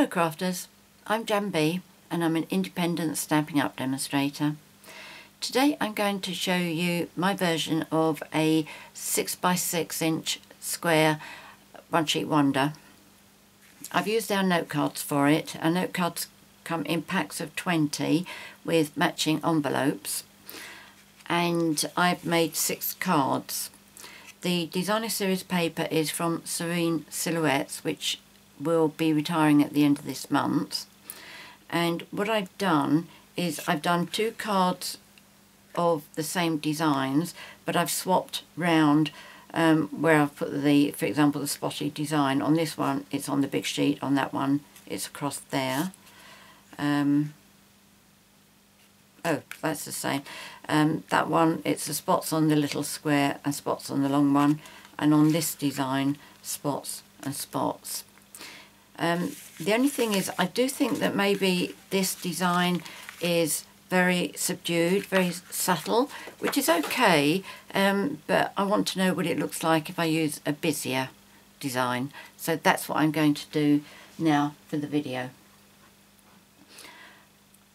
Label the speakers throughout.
Speaker 1: Hello crafters, I'm JanB and I'm an independent Stampin' Up demonstrator. Today I'm going to show you my version of a 6x6 inch square one sheet wonder. I've used our note cards for it. Our note cards come in packs of 20 with matching envelopes, and I've made 6 cards. The designer series paper is from Serene Silhouettes, which will be retiring at the end of this month. And what I've done is I've done 2 cards of the same designs, but I've swapped round where I've put the, for example, the spotty design. On this one it's on the big sheet, on that one it's across there. Oh, that's the same. That one, it's the spots on the little square and spots on the long one, and on this design, spots and spots. The only thing is, I do think that maybe this design is very subdued, very subtle, which is okay, but I want to know what it looks like if I use a busier design. So that's what I'm going to do now for the video.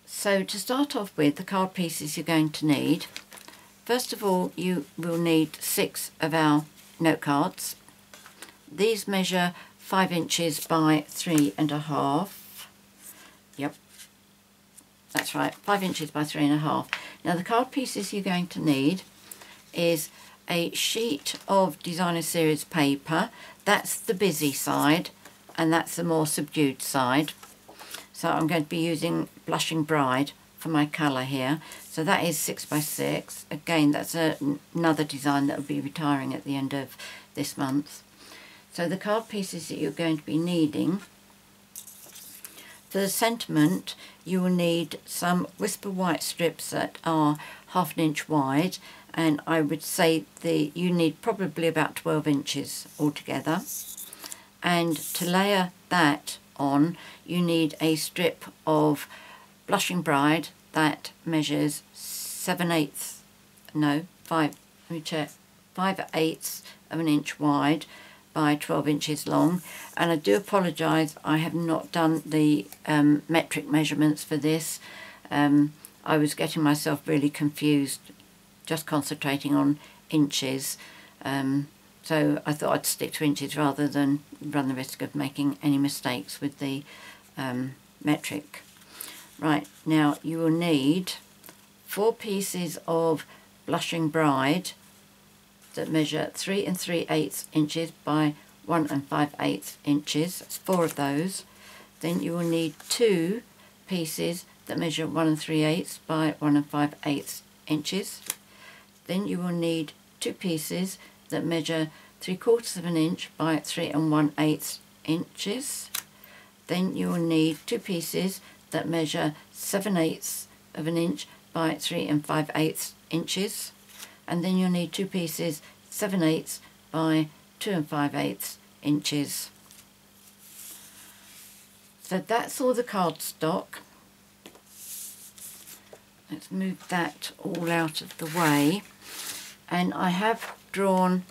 Speaker 1: So to start off with, the card pieces you're going to need. First of all, you will need 6 of our note cards. These measure 5 inches by 3.5. Yep, that's right, 5 inches by 3.5. Now the card pieces you're going to need is a sheet of designer series paper. That's the busy side and that's the more subdued side. So I'm going to be using Blushing Bride for my colour here. So that is 6x6. Again, that's another design that will be retiring at the end of this month. So the card pieces that you're going to be needing, for the sentiment you will need some Whisper White strips that are 1/2 inch wide, and I would say you need probably about 12 inches altogether. And to layer that on, you need a strip of Blushing Bride that measures 5/8 of an inch wide by 12 inches long. And I do apologise, I have not done the metric measurements for this. I was getting myself really confused just concentrating on inches, so I thought I'd stick to inches rather than run the risk of making any mistakes with the metric. Right, now you will need 4 pieces of Blushing Bride that measure 3 3/8 inches by 1 5/8 inches. That's 4 of those. Then you will need 2 pieces that measure 1 3/8 by 1 5/8 inches. Then you will need 2 pieces that measure 3/4 of an inch by 3 1/8 inches. Then you will need 2 pieces that measure 7/8 of an inch by 3 5/8 inches. And then you'll need 2 pieces 7/8 by 2 5/8 inches. So that's all the cardstock. Let's move that all out of the way. And I have drawn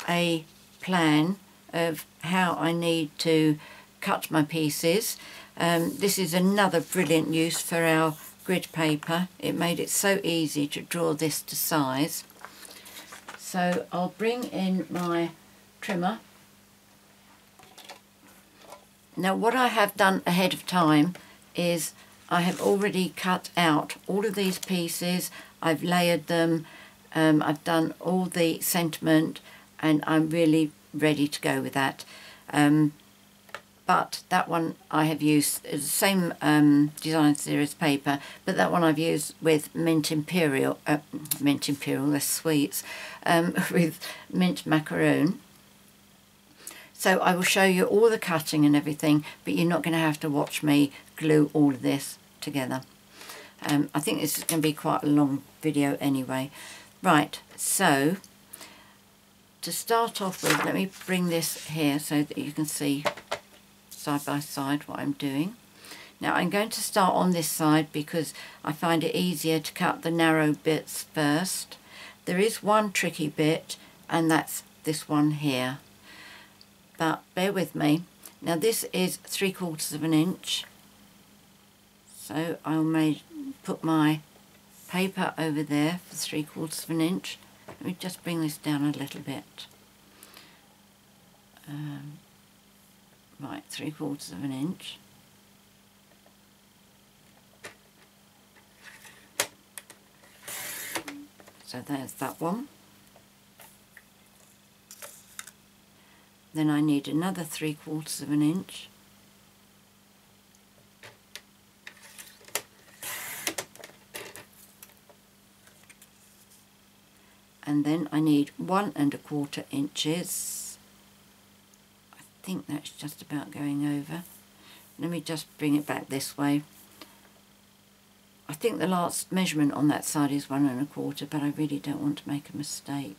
Speaker 1: a plan of how I need to cut my pieces. This is another brilliant use for our grid paper. It made it so easy to draw this to size. So I'll bring in my trimmer. Now what I have done ahead of time is I have already cut out all of these pieces. I've layered them. I've done all the sentiment, and I'm really ready to go with that. But that one I have used is the same design series paper, but that one I've used with Mint Imperial, they're sweets, with mint macaroon. So I will show you all the cutting and everything, but you're not going to have to watch me glue all of this together. I think this is going to be quite a long video anyway. Right, so to start off with, let me bring this here so that you can see side by side what I'm doing. Now I'm going to start on this side because I find it easier to cut the narrow bits first. There is one tricky bit, and that's this one here. But bear with me. Now this is 3/4 of an inch, so I'll put my paper over there for 3/4 of an inch. Let me just bring this down a little bit. Right, 3/4 of an inch. So there's that one. Then I need another 3/4 of an inch. And then I need 1 1/4 inches. I think that's just about going over. Let me just bring it back this way. I think the last measurement on that side is 1 1/4, but I really don't want to make a mistake.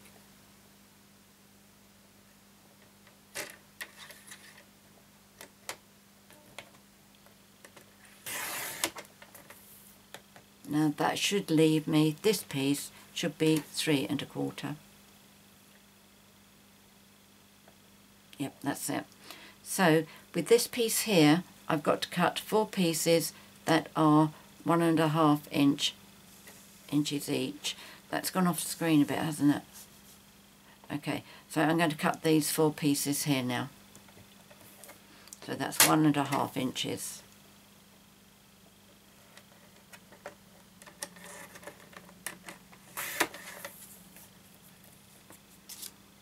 Speaker 1: Now that should leave me, this piece should be 3 1/4. Yep, that's it. So with this piece here, I've got to cut 4 pieces that are 1 1/2 inches each. That's gone off the screen a bit, hasn't it? Okay, so I'm going to cut these 4 pieces here now. So that's 1 1/2 inches.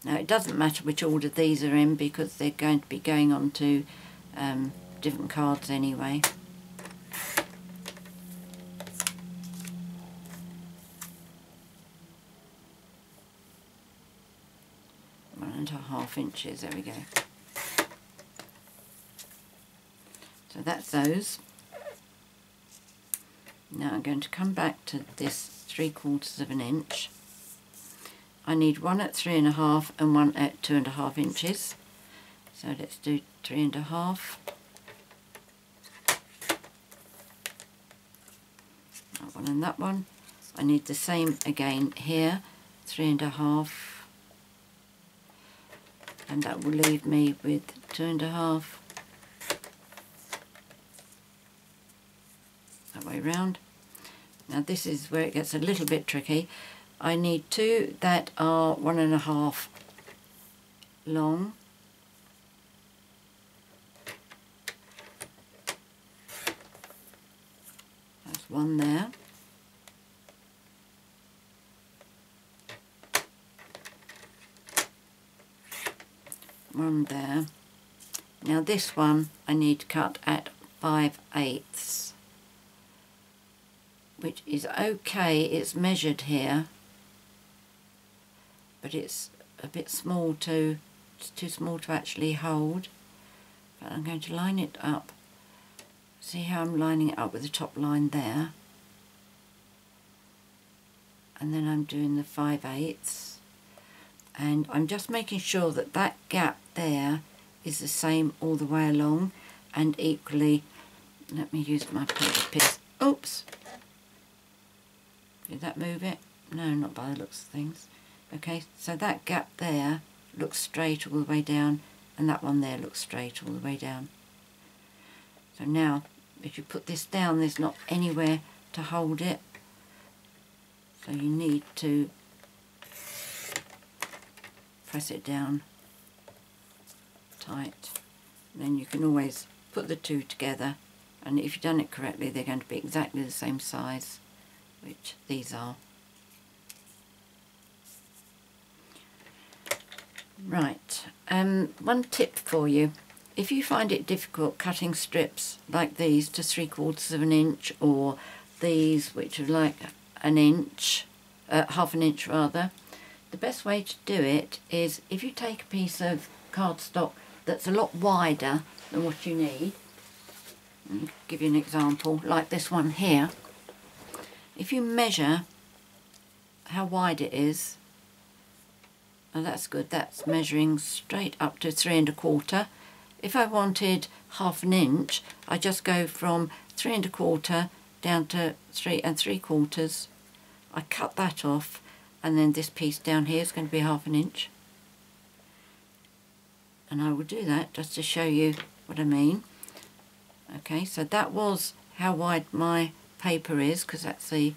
Speaker 1: Now it doesn't matter which order these are in because they're going to be going on to different cards anyway. One and a half inches, there we go. So that's those. Now I'm going to come back to this 3/4 of an inch. I need one at 3 1/2 and one at 2 1/2 inches. So let's do 3 1/2. That one and that one. I need the same again here, 3 1/2. And that will leave me with 2 1/2. That way round. Now this is where it gets a little bit tricky. I need 2 that are 1 1/2 long. That's one there. One there. Now this one I need to cut at 5/8, which is okay. It's measured here, but it's a bit small it's too small to actually hold. But I'm going to line it up. See how I'm lining it up with the top line there? And then I'm doing the 5/8. And I'm just making sure that that gap there is the same all the way along, and equally, let me use my paper piece. Oops! Did that move it? No, not by the looks of things. Okay, so that gap there looks straight all the way down, and that one there looks straight all the way down. So now, if you put this down, there's not anywhere to hold it. So you need to press it down tight. And then you can always put the two together, and if you've done it correctly, they're going to be exactly the same size, which these are. Right, one tip for you. If you find it difficult cutting strips like these to 3/4 of an inch, or these which are like an inch, half an inch rather, the best way to do it is if you take a piece of cardstock that's a lot wider than what you need. I'll give you an example, like this one here. If you measure how wide it is, oh, that's good, that's measuring straight up to 3 1/4. If I wanted half an inch, I just go from 3 1/4 down to 3 3/4. I cut that off, and then this piece down here is going to be half an inch. And I will do that just to show you what I mean. Okay, so that was how wide my paper is, because that's the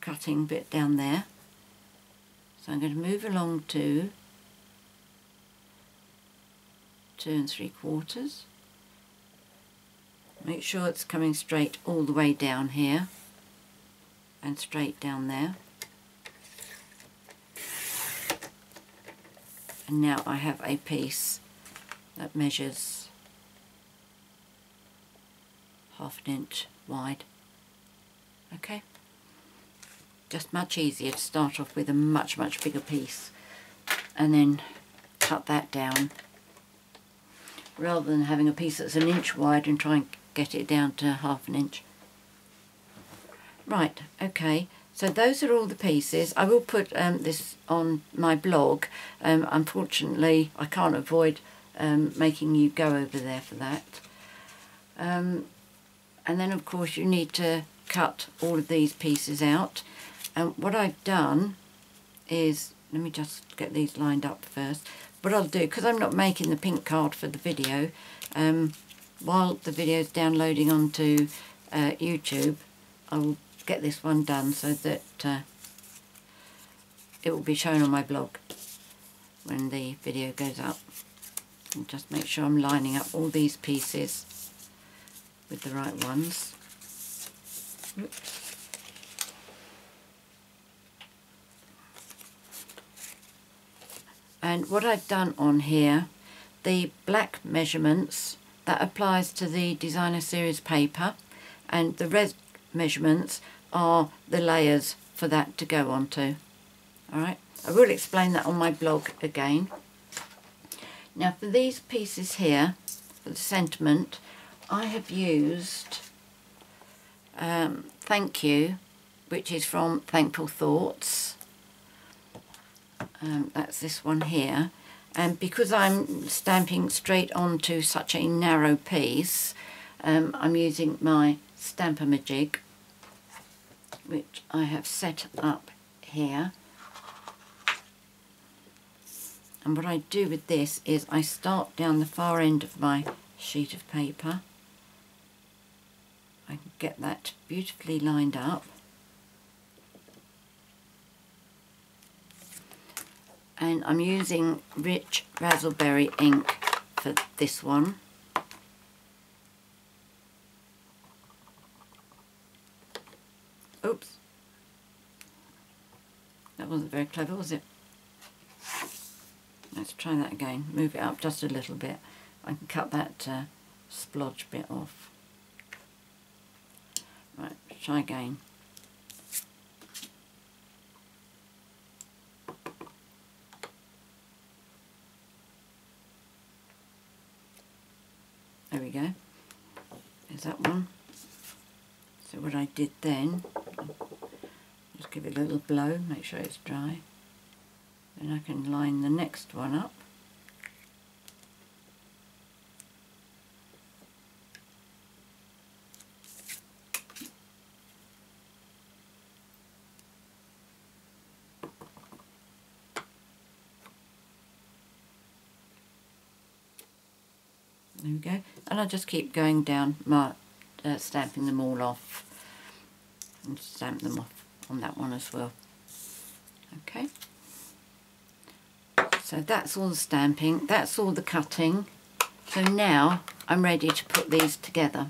Speaker 1: cutting bit down there. So I'm going to move along to 2 3/4. Make sure it's coming straight all the way down here and straight down there. And now I have a piece that measures 1/2 inch wide. Okay, just much easier to start off with a much bigger piece and then cut that down, rather than having a piece that's 1 inch wide and try and get it down to 1/2 inch. Right, okay, so those are all the pieces. I will put this on my blog. Unfortunately, I can't avoid making you go over there for that. And then, of course, you need to cut all of these pieces out. What I've done is, let me just get these lined up first. What I'll do, because I'm not making the pink card for the video, while the video is downloading onto YouTube, I will get this one done so that it will be shown on my blog when the video goes up. And just make sure I'm lining up all these pieces with the right ones. Oops. And what I've done on here, the black measurements, that applies to the designer series paper, and the red measurements are the layers for that to go onto. Alright, I will explain that on my blog again. Now for these pieces here, for the sentiment, I have used Thank You, which is from Thankful Thoughts. That's this one here, and because I'm stamping straight onto such a narrow piece, I'm using my Stamp-a-majig, which I have set up here. And what I do with this is I start down the far end of my sheet of paper. I can get that beautifully lined up. And I'm using rich Razzleberry ink for this one. Oops. That wasn't very clever, was it? Let's try that again. Move it up just a little bit. I can cut that splodge bit off. Right, try again. There we go. There's that one. So what I did then, just give it a little blow, make sure it's dry. Then I can line the next one up. There we go, and I just keep going down, stamping them all off, and stamp them off on that one as well. Okay, so that's all the stamping, that's all the cutting. So now I'm ready to put these together.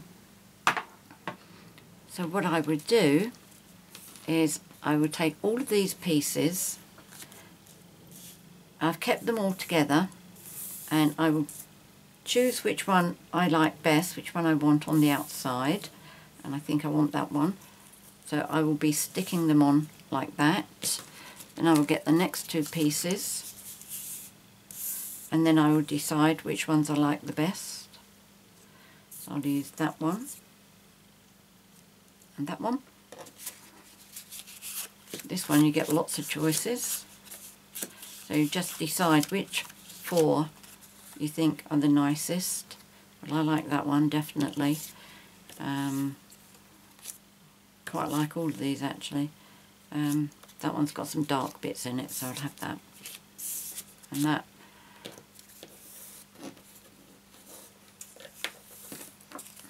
Speaker 1: So what I would do is I would take all of these pieces, I've kept them all together, and I will choose which one I like best, which one I want on the outside, and I think I want that one. So I will be sticking them on like that. Then I will get the next two pieces, and then I will decide which ones I like the best. So I'll use that one and that one. This one you get lots of choices, so you just decide which four you think are the nicest. Well, I like that one definitely. Quite like all of these actually. That one's got some dark bits in it, so I'll have that. And that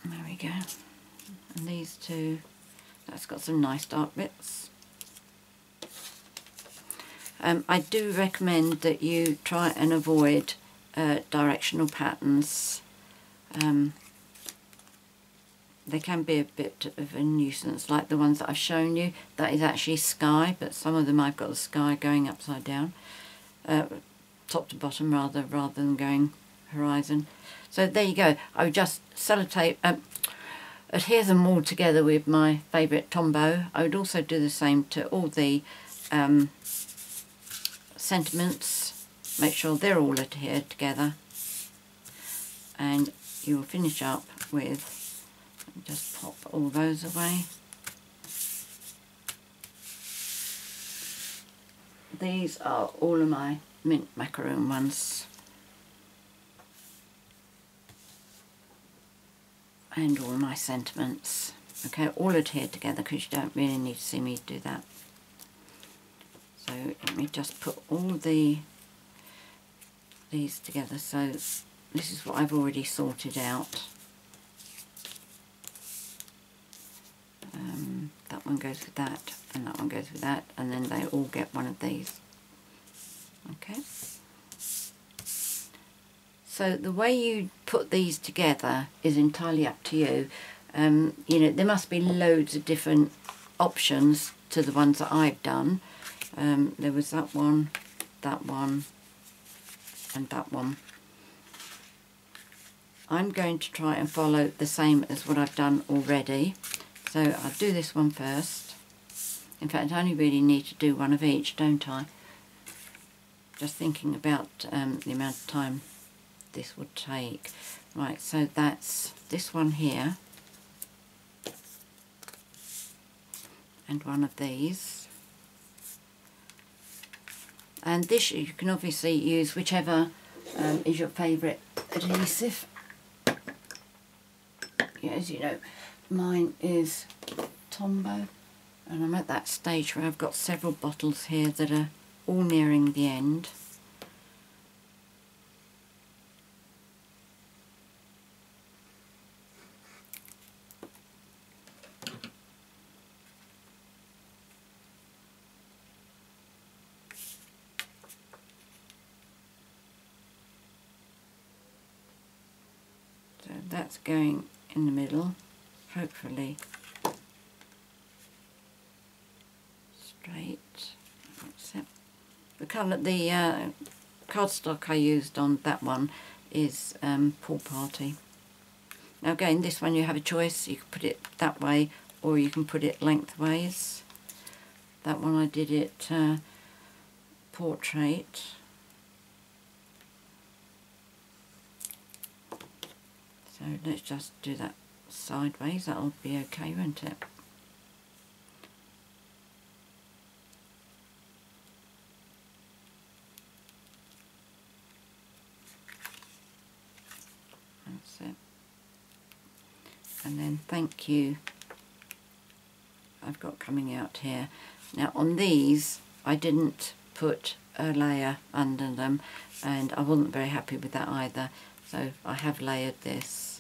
Speaker 1: There we go. And these two, that's got some nice dark bits. I do recommend that you try and avoid directional patterns. They can be a bit of a nuisance, like the ones that I've shown you. That is actually sky, but some of them I've got the sky going upside down, top to bottom rather than going horizon. So there you go. I would just sellotape, adhere them all together with my favourite Tombow. I would also do the same to all the sentiments. Make sure they're all adhered together, and you will finish up with, just pop all those away. These are all of my mint macaroon ones, and all my sentiments. Okay, all adhered together, because you don't really need to see me do that. So let me just put all these together. So this is what I've already sorted out. That one goes with that, and that one goes with that, and then they all get one of these. Okay. So the way you put these together is entirely up to you. You know, there must be loads of different options to the ones that I've done. There was that one, and that one. I'm going to try and follow the same as what I've done already. So I'll do this one first. In fact, I only really need to do one of each, don't I? Just thinking about the amount of time this would take. Right, so that's this one here, and one of these. And this, you can obviously use whichever is your favourite adhesive. Yeah, as you know, mine is Tombow, and I'm at that stage where I've got several bottles here that are all nearing the end. So that's going in the middle, hopefully straight. That's it. The colour, the cardstock I used on that one is Pool Party. Now again, this one you have a choice. You can put it that way, or you can put it lengthways. That one I did it portrait. So let's just do that sideways. That'll be okay, won't it? That's it. And then thank you I've got coming out here. Now on these I didn't put a layer under them, and I wasn't very happy with that either, so I have layered this.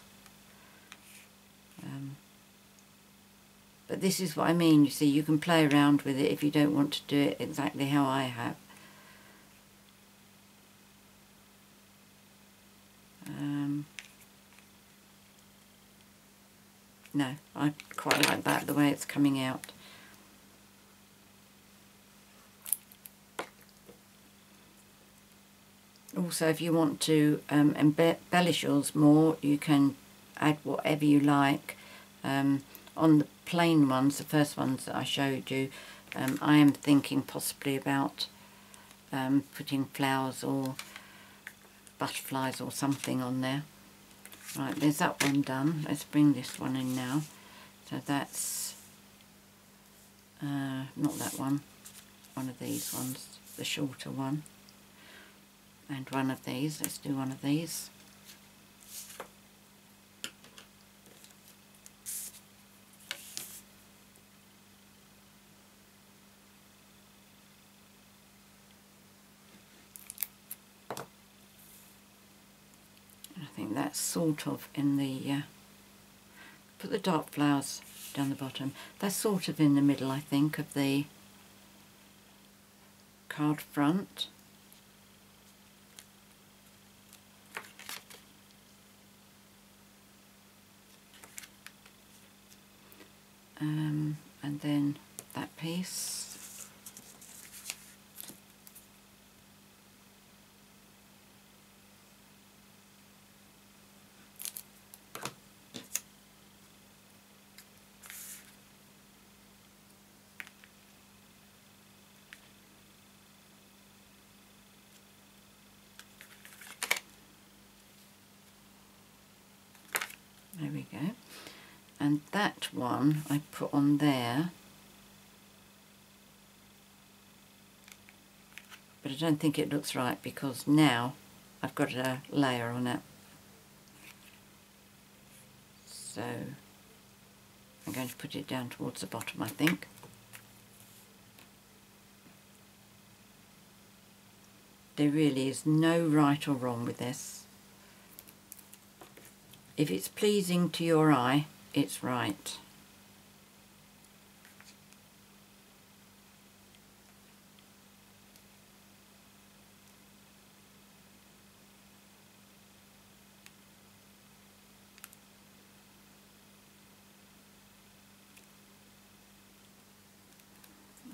Speaker 1: But this is what I mean, you see, you can play around with it if you don't want to do it exactly how I have. No, I quite like that, the way it's coming out. Also, if you want to embellish yours more, you can add whatever you like. On the plain ones, the first ones that I showed you, I am thinking possibly about putting flowers or butterflies or something on there. Right, there's that one done. Let's bring this one in now. So that's not that one of these ones, the shorter one, and one of these. Let's do one of these. I think that's sort of in the put the dark flowers down the bottom. They're sort of in the middle, I think, of the card front. And then that piece. There we go. And that one I put on there, but I don't think it looks right because now I've got a layer on it. So I'm going to put it down towards the bottom, I think. There really is no right or wrong with this. If it's pleasing to your eye, it's right.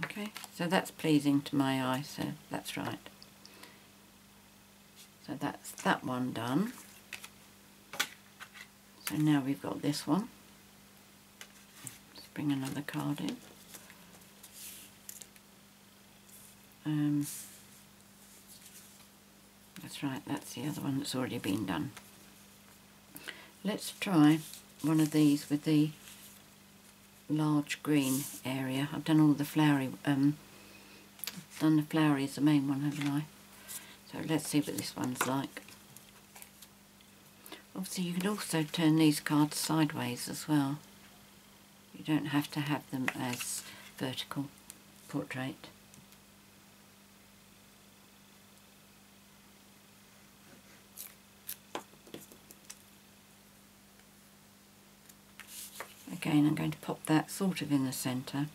Speaker 1: Okay, so that's pleasing to my eye, so that's right. So that's that one done. So now we've got this one. Let's bring another card in. That's right, that's the other one that's already been done. Let's try one of these with the large green area. I've done all the flowery, done the flowery as the main one, haven't I? So let's see what this one's like. Obviously you can also turn these cards sideways as well. You don't have to have them as vertical portrait. Again, I'm going to pop that sort of in the centre.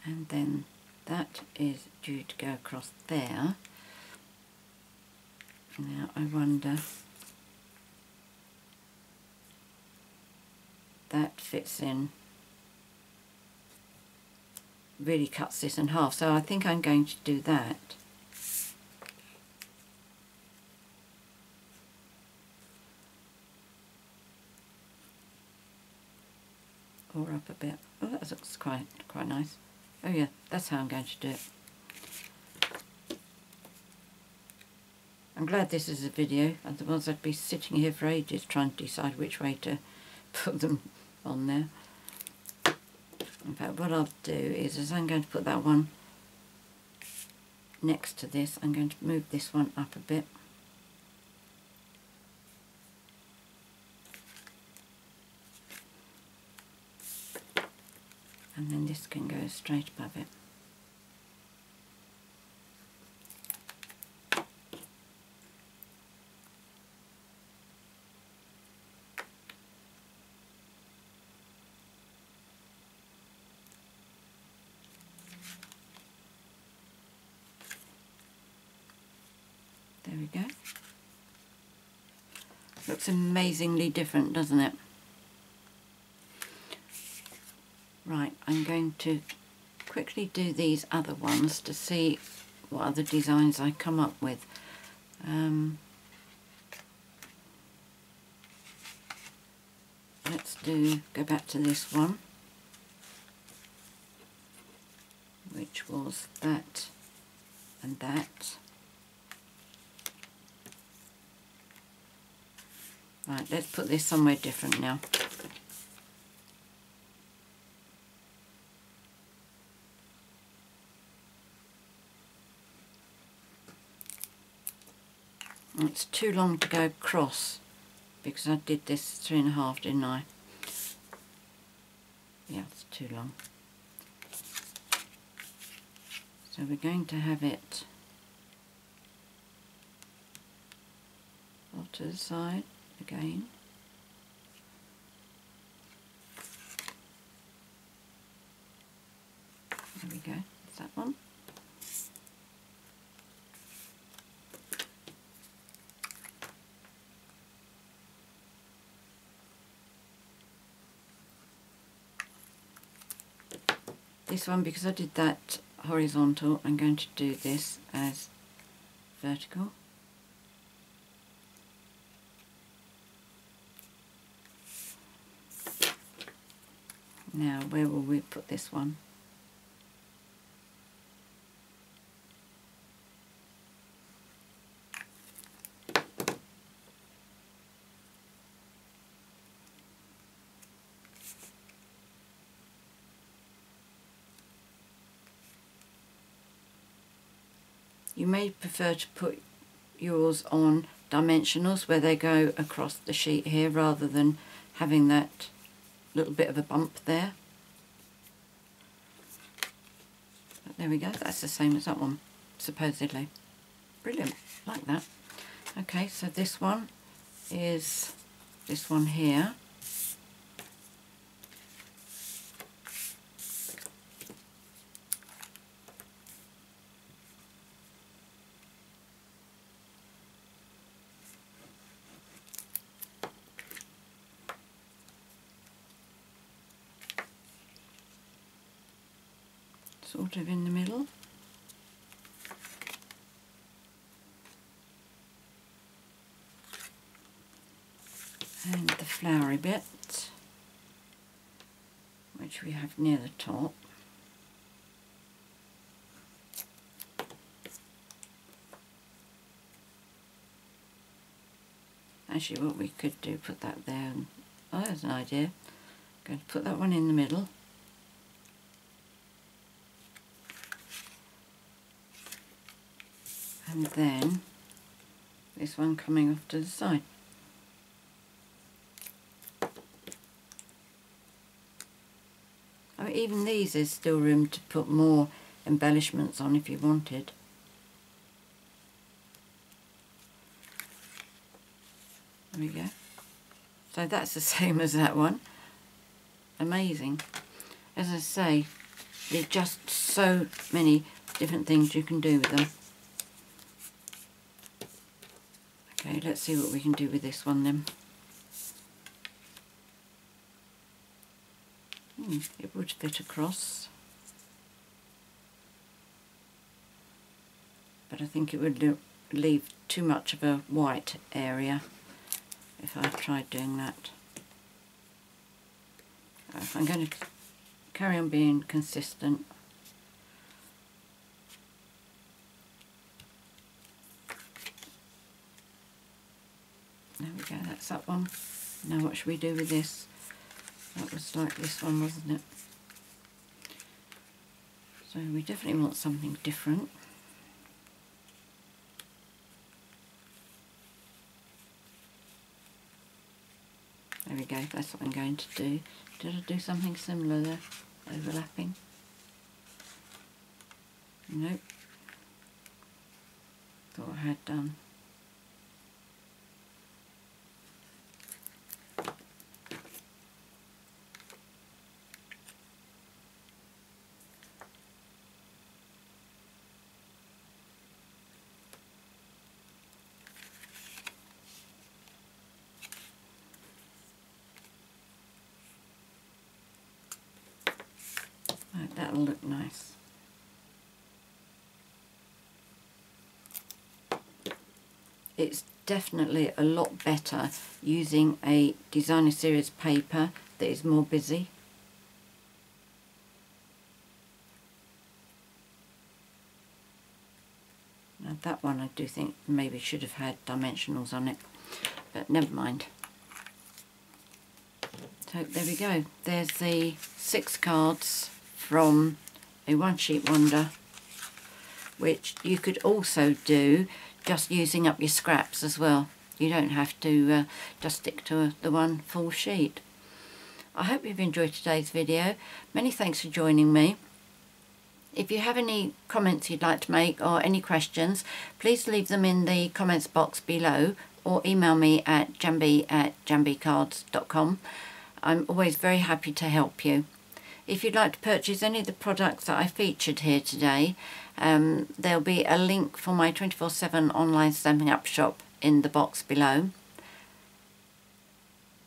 Speaker 1: And then that is due to go across there. Now I wonder, that fits in, really cuts this in half, so I think I'm going to do that. Or up a bit. Oh, that looks quite nice. Oh yeah, that's how I'm going to do it. I'm glad this is a video, otherwise I'd be sitting here for ages trying to decide which way to put them on there. In fact, what I'll do is I'm going to put that one next to this. I'm going to move this one up a bit. And then this can go straight above it. There we go. Looks amazingly different, doesn't it? Right, I'm going to quickly do these other ones to see what other designs I come up with. Let's go back to this one, which was that and that. Right, let's put this somewhere different now. It's too long to go across because I did this 3.5, didn't I? Yeah, it's too long. So So we're going to have it off to the side again. There we go, that's that one. This one, because I did that horizontal, I'm going to do this as vertical. Now, where will we put this one? You may prefer to put yours on dimensionals where they go across the sheet here rather than having that little bit of a bump there. But there we go, that's the same as that one, supposedly. Brilliant, like that. Okay, so this one is this one here. Sort of in the middle. And the flowery bit, which we have near the top. Actually, what we could do, put that there, and oh, there's an idea. I'm going to put that one in the middle. And then this one coming off to the side. I mean, even these, there's still room to put more embellishments on if you wanted. There we go. So that's the same as that one. Amazing. As I say, there's just so many different things you can do with them. Okay, let's see what we can do with this one then. It would fit across, but I think it would leave too much of a white area if I tried doing that. I'm going to carry on being consistent. There we go, that's that one. Now what should we do with this? That was like this one, wasn't it? So we definitely want something different. There we go, that's what I'm going to do. Did I do something similar there? Overlapping? Nope. Thought I had done. Right, that'll look nice. It's definitely a lot better using a designer series paper that is more busy. Now that one I do think maybe should have had dimensionals on it, but never mind. So there we go, there's the 6 cards from a One Sheet Wonder, which you could also do just using up your scraps as well. You don't have to just stick to the one full sheet. I hope you've enjoyed today's video. Many thanks for joining me. If you have any comments you'd like to make or any questions, please leave them in the comments box below or email me at janb@janbcards.com. I'm always very happy to help you. If you'd like to purchase any of the products that I featured here today, there'll be a link for my 24/7 online Stampin' Up shop in the box below.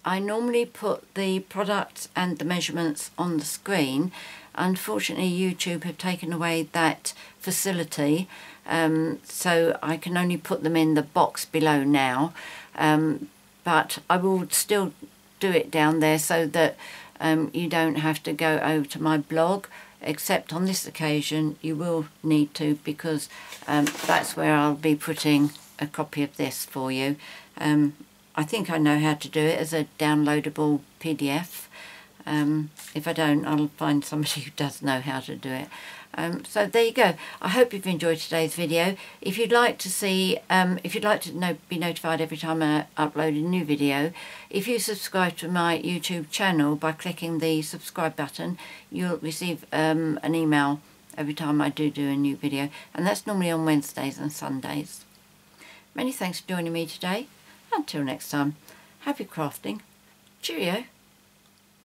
Speaker 1: I normally put the products and the measurements on the screen. Unfortunately, YouTube have taken away that facility, so I can only put them in the box below now, but I will still do it down there so that you don't have to go over to my blog, except on this occasion you will need to, because that's where I'll be putting a copy of this for you. I think I know how to do it as a downloadable PDF. If I don't, I'll find somebody who does know how to do it. So there you go. I hope you've enjoyed today's video. If you'd like to see, if you'd like to be notified every time I upload a new video, if you subscribe to my YouTube channel by clicking the subscribe button, you'll receive an email every time I do a new video, and that's normally on Wednesdays and Sundays. Many thanks for joining me today. Until next time, happy crafting. Cheerio.